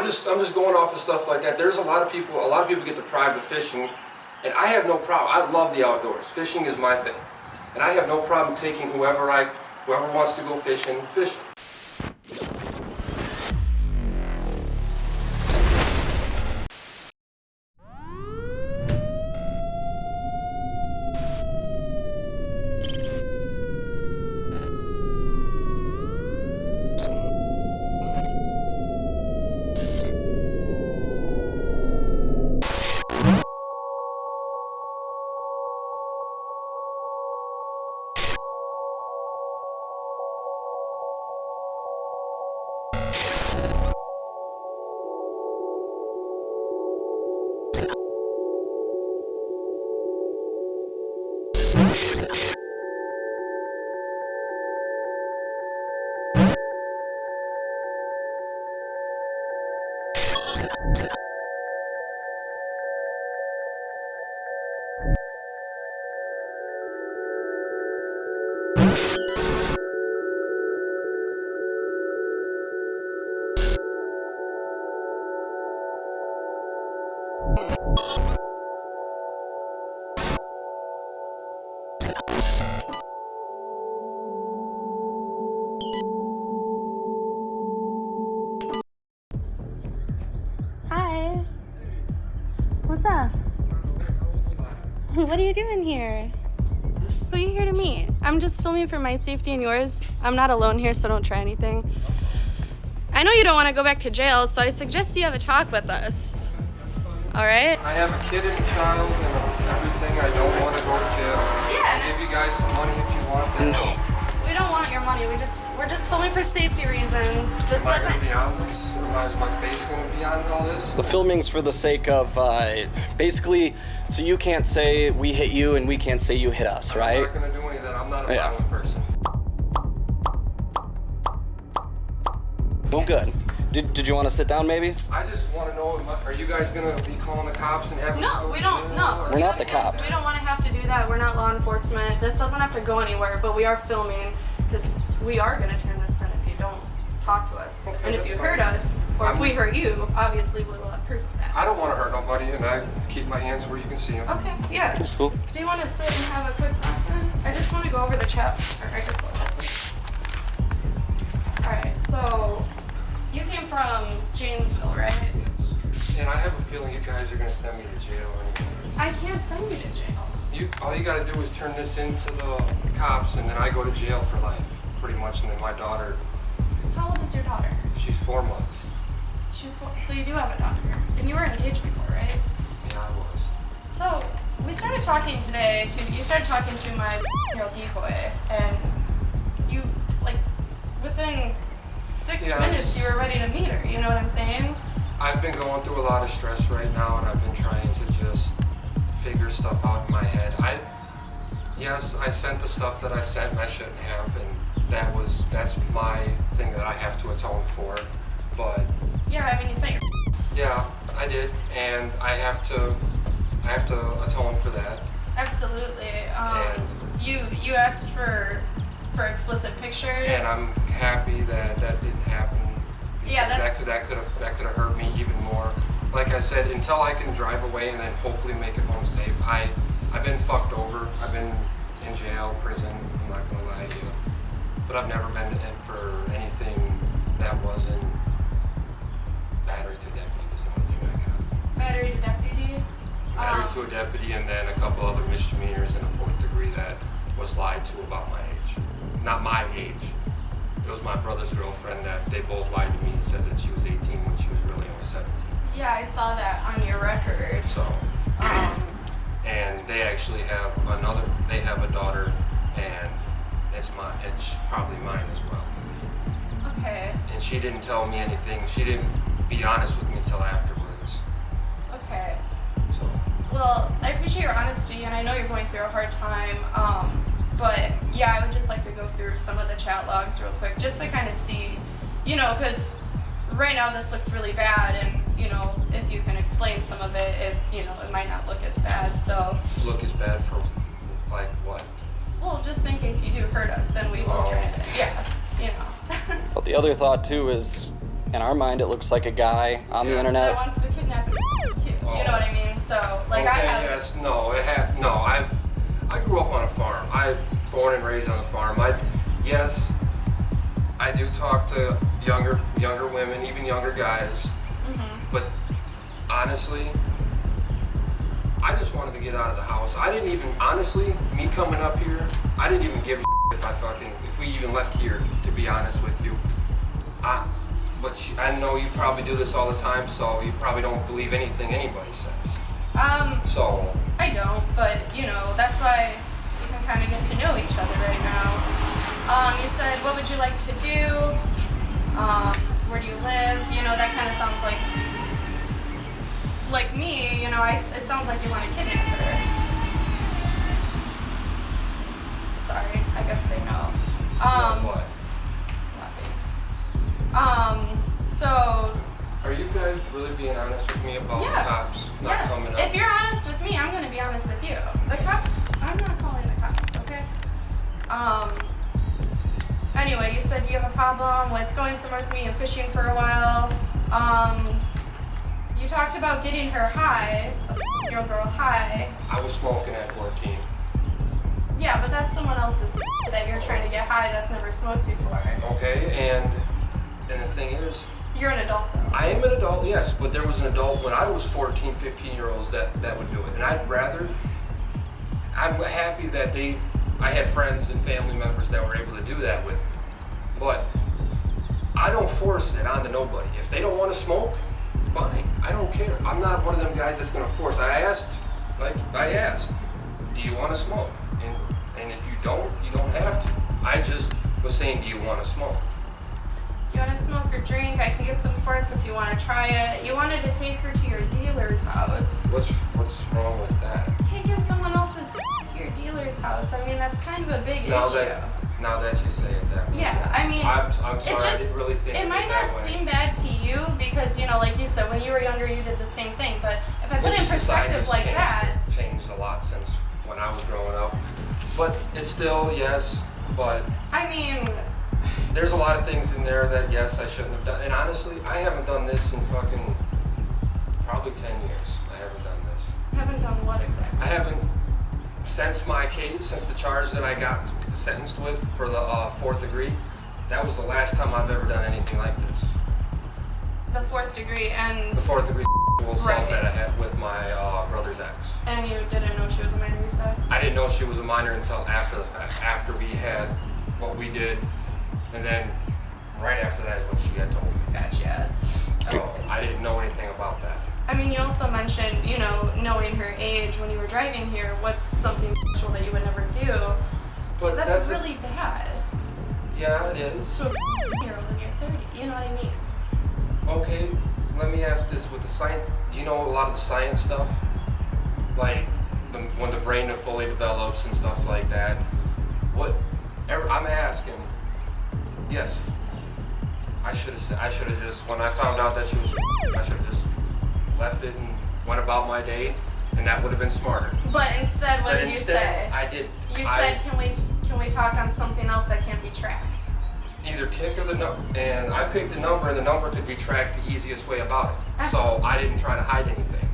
I'm just going off of stuff like that. There's a lot of people get deprived of fishing, and I have no problem. I love the outdoors. Fishing is my thing, and I have no problem taking whoever wants to go fishing. Hi. What's up? What are you doing here? Who are you here to meet? I'm just filming for my safety and yours. I'm not alone here, so don't try anything. I know you don't want to go back to jail, so I suggest you have a talk with us. All right? I have a kid and a child and everything. I don't want to go to jail. Yeah. I'll give you guys some money if you want that. No. We don't want your money. We're just filming for safety reasons. This Am I doesn't. going to be on this? Is my face going to be on all this? The filming's for the sake of, basically, so you can't say we hit you and we can't say you hit us, right? I'm not going to do any of that. I'm not a violent person. Well, good. Did you want to sit down, maybe? I just want to know, are you guys going to be calling the cops and having No, we don't. No. We're not the cops. We don't want to have to do that. We're not law enforcement. This doesn't have to go anywhere, but we are filming because we are going to turn this in if you don't talk to us. Okay, and if that's you fine. hurt us, or if we hurt you, obviously we will have proof of that. I don't want to hurt nobody, and I keep my hands where you can see them. Okay, yeah. That's cool. Do you want to sit and have a quick talk then? I just want to go over the chat. I guess Alright, so you came from Janesville, right? Yes. And I have a feeling you guys are going to send me to jail anyways. I can't send you to jail. All you got to do is turn this into the cops, and then I go to jail for life, pretty much. And then my daughter, How old is your daughter? she's 4 months. She's 4, so you do have a daughter. And you were engaged before, right? Yeah, I was. So, we started talking today, you started talking to my year-old decoy, and you, like, within 6 Yes. minutes you were ready to meet her, you know what I'm saying? I've been going through a lot of stress right now, and I've been trying to just figure stuff out in my head. Yes, I sent the stuff that I sent and I shouldn't have, and that's my thing that I have to atone for, but... Yeah, I mean, you sent your Yeah, I did, and I have to atone for that. Absolutely. And- You asked for explicit pictures. And I'm happy that didn't happen. Yeah, that could have hurt me even more. Like I said, until I can drive away and then hopefully make it home safe, I've been fucked over. I've been in jail, prison. I'm not gonna lie to you, but I've never been in for anything that wasn't battery to deputy. Was the only thing I got. Battery to deputy. Battery to a deputy, and then a couple other misdemeanors in a 4th degree that was lied to about my age. Not my age. It was my brother's girlfriend that they both lied to me and said that she was 18 when she was really only 17. Yeah, I saw that on your record. So, and they actually have they have a daughter, and it's probably mine as well. Okay. And she didn't tell me anything. She didn't be honest with me until afterwards. Okay. So. Well, I appreciate your honesty, and I know you're going through a hard time. But yeah, I would just like to go through some of the chat logs real quick, just to kind of see, because right now this looks really bad, and if you can explain some of it, it might not look as bad. So. Look as bad for, like, what? Well, just in case you do hurt us, then we will try to. Yeah. But the other thought too is, in our mind, it looks like a guy on the Yes. That internet. wants to kidnap a too. You Oh. know what I mean? So, like, I Okay, have. yes, no, I grew up on a farm. I born and raised on a farm. I do talk to younger women, even younger guys. But honestly, I just wanted to get out of the house. I didn't even, honestly, me coming up here, I didn't even give a if we even left here, to be honest with you. I know you probably do this all the time, so you probably don't believe anything anybody says. So. I don't, but, you know, that's why we can kind of get to know each other right now. You said, what would you like to do? Where do you live? You know, that kind of sounds like me, you know, it sounds like you want to kidnap her. Sorry, I guess they know. What? Nothing. So. Are you guys really being honest with me about the cops not coming up? If you're honest with me, I'm going to be honest with you. The cops, I'm not calling the cops, okay? Anyway, you said you have a problem with going somewhere with me and fishing for a while. You talked about getting her high, a young girl high. I was smoking at 14. Yeah, but that's someone else's that you're trying to get high that's never smoked before. Okay, and the thing is, You're an adult, though. I am an adult, yes, but there was an adult when I was 14, 15-year-olds that would do it. And I'm happy that I had friends and family members that were able to do that with me. But I don't force it onto nobody. If they don't want to smoke, fine. I don't care. I'm not one of them guys that's going to force. I asked, do you want to smoke? And if you don't have to. I just was saying, do you want to smoke? Do you want to smoke or drink? I can get some for us if you want to try it. You wanted to take her to your dealer's house. What's wrong with that? Taking someone else's to your dealer's house, I mean, that's kind of a big issue. Now that you say it that way. Yeah, I mean, I'm sorry, I didn't really think it might that not way. seem bad to you because, you know, like you said, when you were younger, you did the same thing. But if I put it in perspective like that, changed a lot since when I was growing up. But it's still, yes, but I mean, there's a lot of things in there that, yes, I shouldn't have done. And honestly, I haven't done this in fucking probably 10 years. I haven't done this. haven't done what exactly? I haven't, since the charge that I got sentenced with for the 4th degree, that was the last time I've ever done anything like this. The 4th degree and... The 4th degree assault Right. that I had with my brother's ex. And you didn't know she was a minor, you said? I didn't know she was a minor until after the fact, after we had what we did, and then right after that is when she had told me. Gotcha. So I didn't know anything about that. I mean, you also mentioned, you know, knowing her age when you were driving here. What's something sexual that you would never do? But That's really bad. Yeah, it is. So a year old and you're 30, you know what I mean? Okay, let me ask this: with the science, do you know a lot of the science stuff? Like when the brain fully develops and stuff like that. I'm asking. Yes, I should have just, when I found out that she was, I should have just left it and went about my day, and that would have been smarter. But instead, what But did you instead, say? I did. You said, can we talk on something else that can't be tracked? Either kick or the number, and I picked the number, and the number could be tracked the easiest way about it. So Absolutely. I didn't try to hide anything.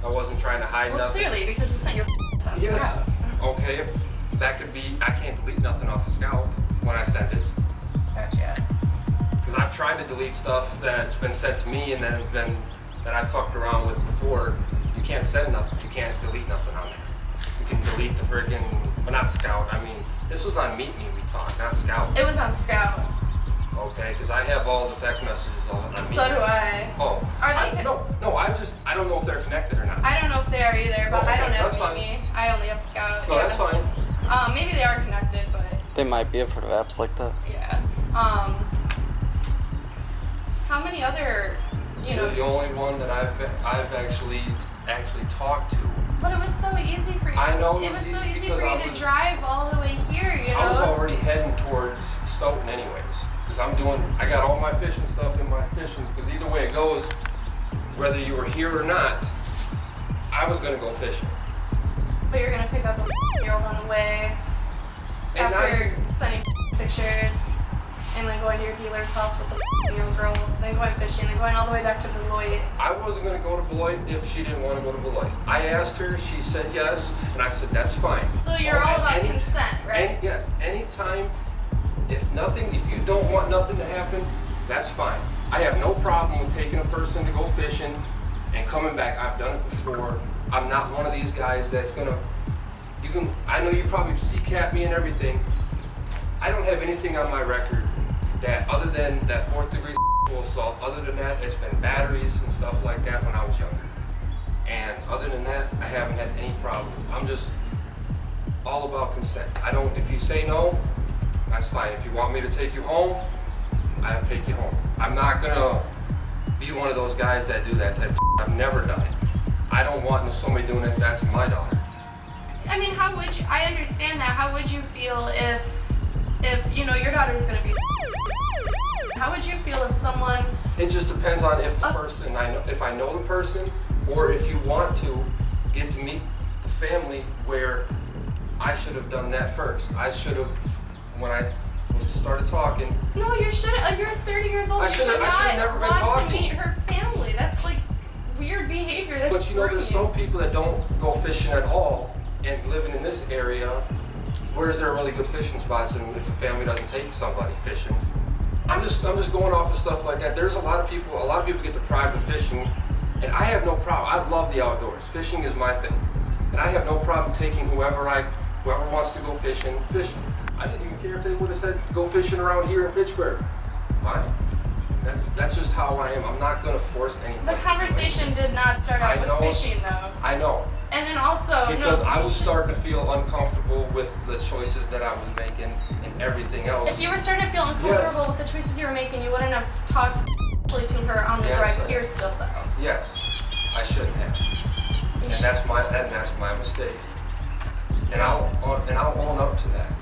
I wasn't trying to hide Well, nothing. clearly, because you sent your on Yes. Scout. Okay, if that could be, I can't delete nothing off of Scout when I sent it. Gotcha. Because I've tried to delete stuff that's been sent to me and then that I fucked around with before. You can't send nothing, you can't delete nothing on there. You can delete the friggin', well, not Scout, I mean, this was on Meet Me we talked, not Scout. It was on Scout. Okay, because I have all the text messages on Meet So Me. do I. Oh. Are they I don't know if they're connected or not. I don't know if they are either, but Oh, I don't okay, have that's fine. Meet Me. I only have Scout. No, Yeah. that's fine. Maybe they are connected, but They might be. I've heard of apps like that. yeah. How many other, you know? You're the only one that I've actually talked to. But it was so easy for you. I know it was so easy because for you I to was- drive all the way here. You know. I was already heading towards Stoughton anyways, because I got all my fishing stuff in my fishing, because either way it goes, whether you were here or not, I was gonna go fishing. But you're gonna pick up a year old on the way And after sending pictures. and then going to your dealer's house with the young girl, then going fishing, then going all the way back to Beloit. I wasn't going to go to Beloit if she didn't want to go to Beloit. I asked her, she said yes, and I said that's fine. So you're all about consent, right? Yes, anytime, if you don't want nothing to happen, that's fine. I have no problem with taking a person to go fishing and coming back. I've done it before. I'm not one of these guys that's gonna, I know you probably CCAT me and everything. I don't have anything on my record that, other than that 4th degree sexual assault, other than that, it's been batteries and stuff like that when I was younger. And other than that, I haven't had any problems. I'm just all about consent. If you say no, that's fine. If you want me to take you home, I'll take you home. I'm not gonna be one of those guys that do that type of shit. I've never done it. I don't want somebody doing that to my daughter. I mean, how would you, I understand that, how would you feel if your daughter's gonna be, how would you feel if someone... It just depends on if the person, if I know the person, or if you want to get to meet the family, where I should have done that first. I should have, when I started talking. No, you shouldn't. You're 30 years old. I should have never been want talking. To meet her family. That's like weird behavior. That's But there's some people that don't go fishing at all, and living in this area, where's there really good fishing spots, and if a family doesn't take somebody fishing. I'm just going off of stuff like that. There's a lot of people get deprived of fishing, and I have no problem. I love the outdoors. Fishing is my thing. And I have no problem taking whoever wants to go fishing. I didn't even care if they would have said go fishing around here in Fitchburg. Fine. That's just how I am. I'm not gonna force anything. The conversation did not start out with fishing though. I know. And then also because I was starting to feel uncomfortable with the choices that I was making and everything else. If you were starting to feel uncomfortable with the choices you were making, you wouldn't have talked to her on the drive here still though. Yes, I shouldn't have. And that's my mistake. And I'll own up to that.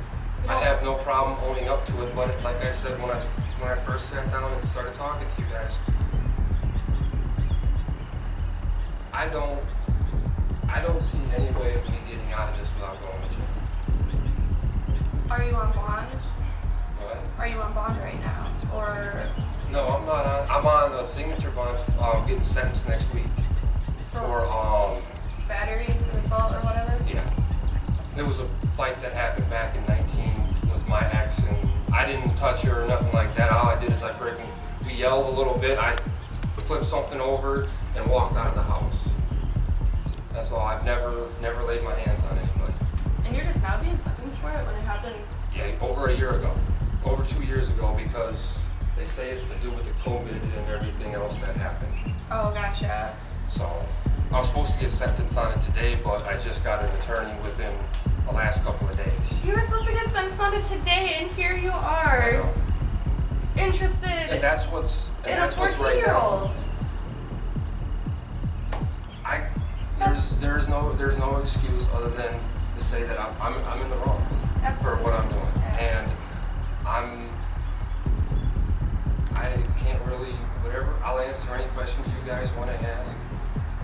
I have no problem owning up to it, but like I said, when I first sat down and started talking to you guys, I don't see any way of me getting out of this without going to jail. Are you on bond? What? Are you on bond right now, or? No, I'm not on. I'm on a signature bond. Getting sentenced next week for battery, assault, or whatever. Yeah. There was a fight that happened back in 19 with my ex, and I didn't touch her or nothing like that. All I did is we yelled a little bit, I flipped something over, and walked out of the house. That's all. I've never laid my hands on anybody. And you're just now being sentenced for it when it happened? Yeah, over a year ago. Over 2 years ago, because they say it's to do with the COVID and everything else that happened. Oh, gotcha. So, I was supposed to get sentenced on it today, but I just got an attorney within the last couple of days. You were supposed to get sentenced on it today, and here you are, interested and that's what's in a 14-year-old. There's no excuse other than to say that I'm in the wrong. Absolutely. For what I'm doing, and I can't really whatever. I'll answer any questions you guys want to ask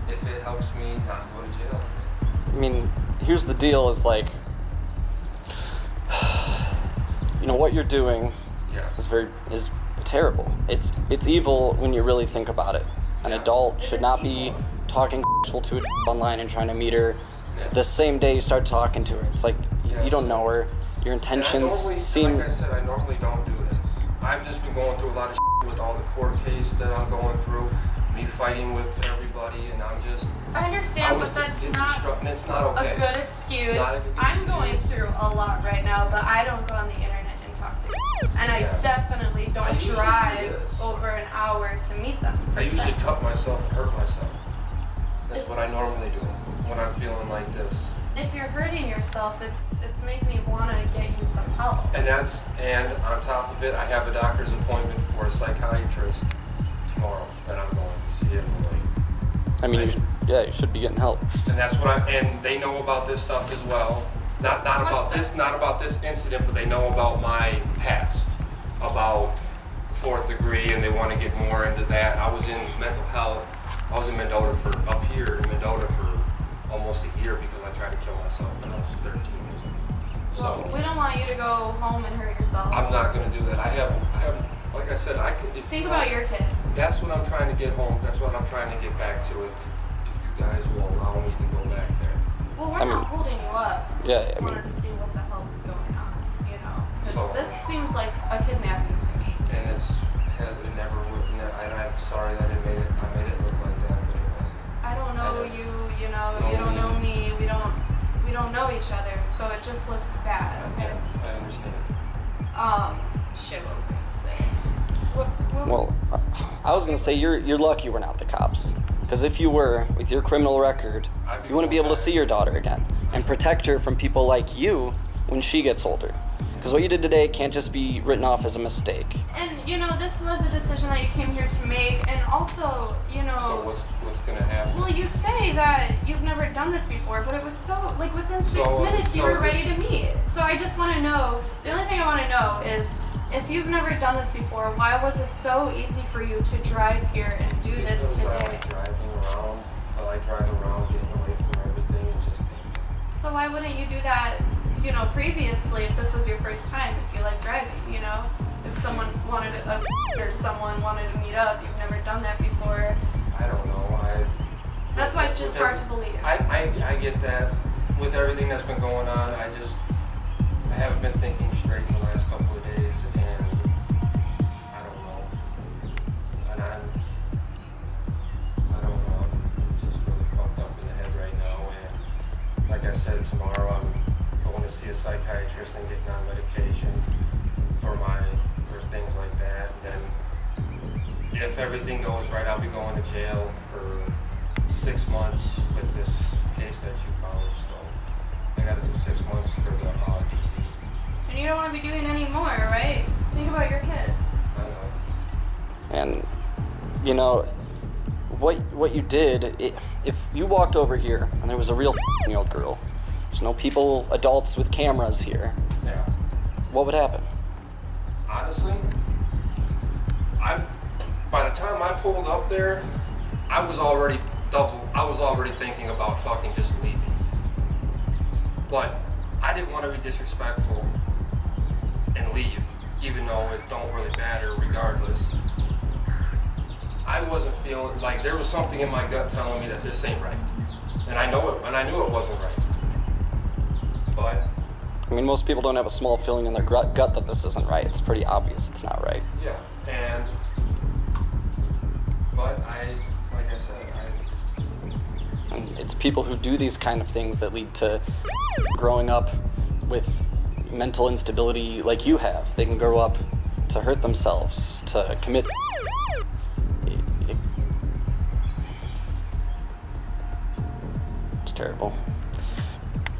if it helps me not go to jail. I mean, here's the deal: is like, what you're doing is terrible. It's evil when you really think about it. An adult should not be talking to a online and trying to meet her the same day you start talking to her. It's like you don't know her. Your intentions seem. Like I said, I normally don't do this. I've just been going through a lot of with all the court case that I'm going through, me fighting with everybody, and I understand, but that's not it's not okay. A good excuse. I'm going through a lot right now, but I don't go on the internet and talk to them. And I definitely don't drive over an hour to meet them. I usually cut myself and hurt myself. That's what I normally do when I'm feeling like this. If you're hurting yourself, it's making me want to get you some help. And on top of it, I have a doctor's appointment for a psychiatrist tomorrow that I'm going to see him. I mean, you should be getting help. And that's and they know about this stuff as well. Not about this incident, but they know about my past, about the 4th degree, and they want to get more into that. I was in mental health. I was in Mendota up here in Mendota for almost a year because I tried to kill myself when I was 13 years old. So we don't want you to go home and hurt yourself. I'm not gonna do that. I have, like I said, I could. Think about your kids. That's what I'm trying to get home. That's what I'm trying to get back to. If you guys will allow me to go back there. Well, we're not holding you up. Yeah, I just wanted to see what the hell was going on, you know? Because So- this seems like a kidnapping to me. And it never would. I'm sorry that I made it look like that, but it wasn't. I don't know you, you know, No, you don't me. know me, we don't know each other, so it just looks bad, okay? Yeah, I understand. Shit, what was I gonna say? Well, I was gonna say you're lucky we're not the cops. Because if you were, with your criminal record, you wouldn't be able to see your daughter again and protect her from people like you when she gets older. Because what you did today can't just be written off as a mistake. And, you know, this was a decision that you came here to make, and also, you know... So what's gonna happen? Well, you say that you've never done this before, but it was so, like, within 6 minutes you so were is this- ready to meet. So I just want to know, the only thing I want to know is, if you've never done this before, why was it so easy for you to drive here and do this Because I today? like driving around. I like driving around, getting away from everything, and just. So why wouldn't you do that, you know, previously if this was your first time, if you like driving, you know? If someone wanted or someone wanted to meet up, you've never done that before. I don't know. That's why it's just hard to believe. I get that. With everything that's been going on, I haven't been thinking straight in the last couple of days, and I don't know. And I don't know. I'm just really fucked up in the head right now, and like I said, tomorrow I'm going to see a psychiatrist and getting on medication for things like that. Then, if everything goes right, I'll be going to jail for 6 months with this case that you found. So I got to do 6 months for the DD. And you don't want to be doing any more, right? Think about your kids. I know. And, you know, what you did, if you walked over here and there was a real year old girl, there's no people, adults with cameras here, Yeah. what would happen? Honestly, by the time I pulled up there, I was already thinking about fucking just leaving. But I didn't want to be disrespectful and leave, even though it don't really matter regardless. I wasn't feeling like there was something in my gut telling me that this ain't right. And I knew it wasn't right. But I mean, most people don't have a small feeling in their gut that this isn't right. It's pretty obvious it's not right. yeah, but like I said, And it's people who do these kind of things that lead to growing up with mental instability like you have. They can grow up to hurt themselves, to commit. It's terrible.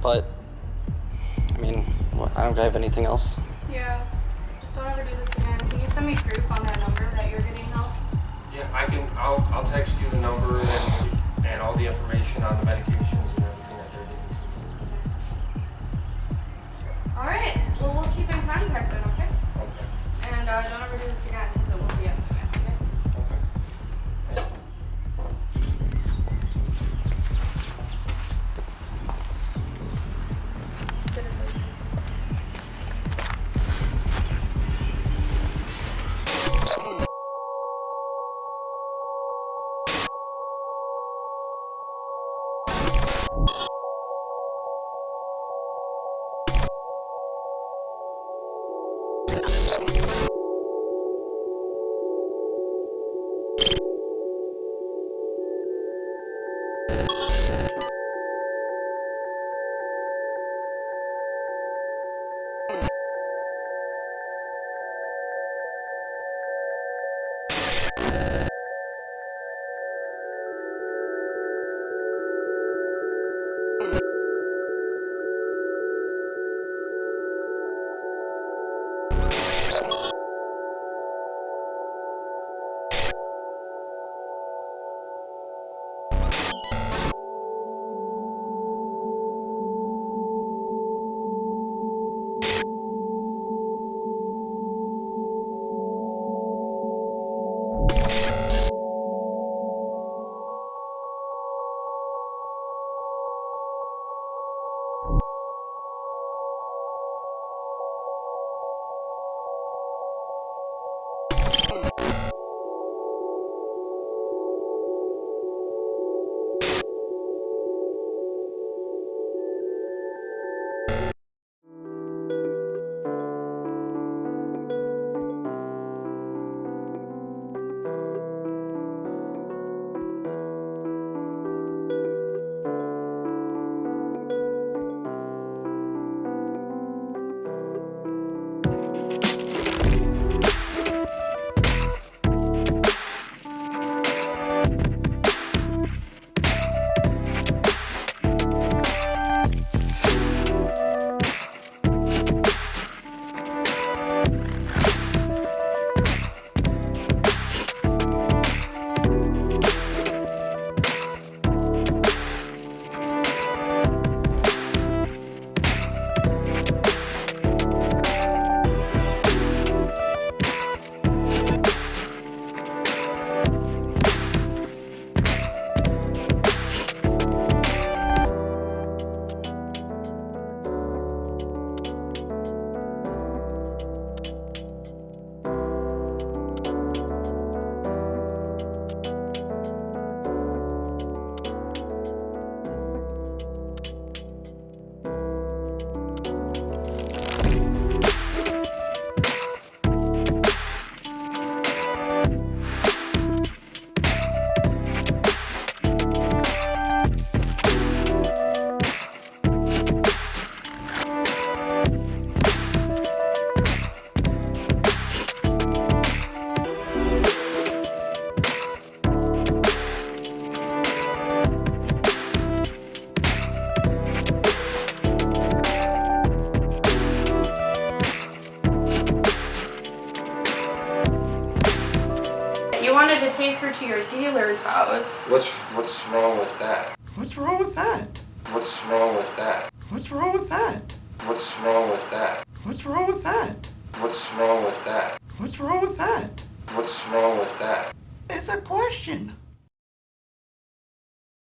But, I mean, I don't have anything else. Yeah. Just don't ever do this again. Can you send me proof on that number that you're getting help? yeah, I'll text you the number and all the information on the medications and everything that they're giving to me. All right. Well, we'll keep in contact then, okay? Okay. And don't ever do this again because it will be us again, okay? Okay. Good as I see. take her to your dealer's house. What's wrong with that? What's wrong with that? What's wrong with that? What's wrong with that? What's wrong with that? What's wrong with that? What's wrong with that? What's wrong with that? What's wrong with that? It's a question.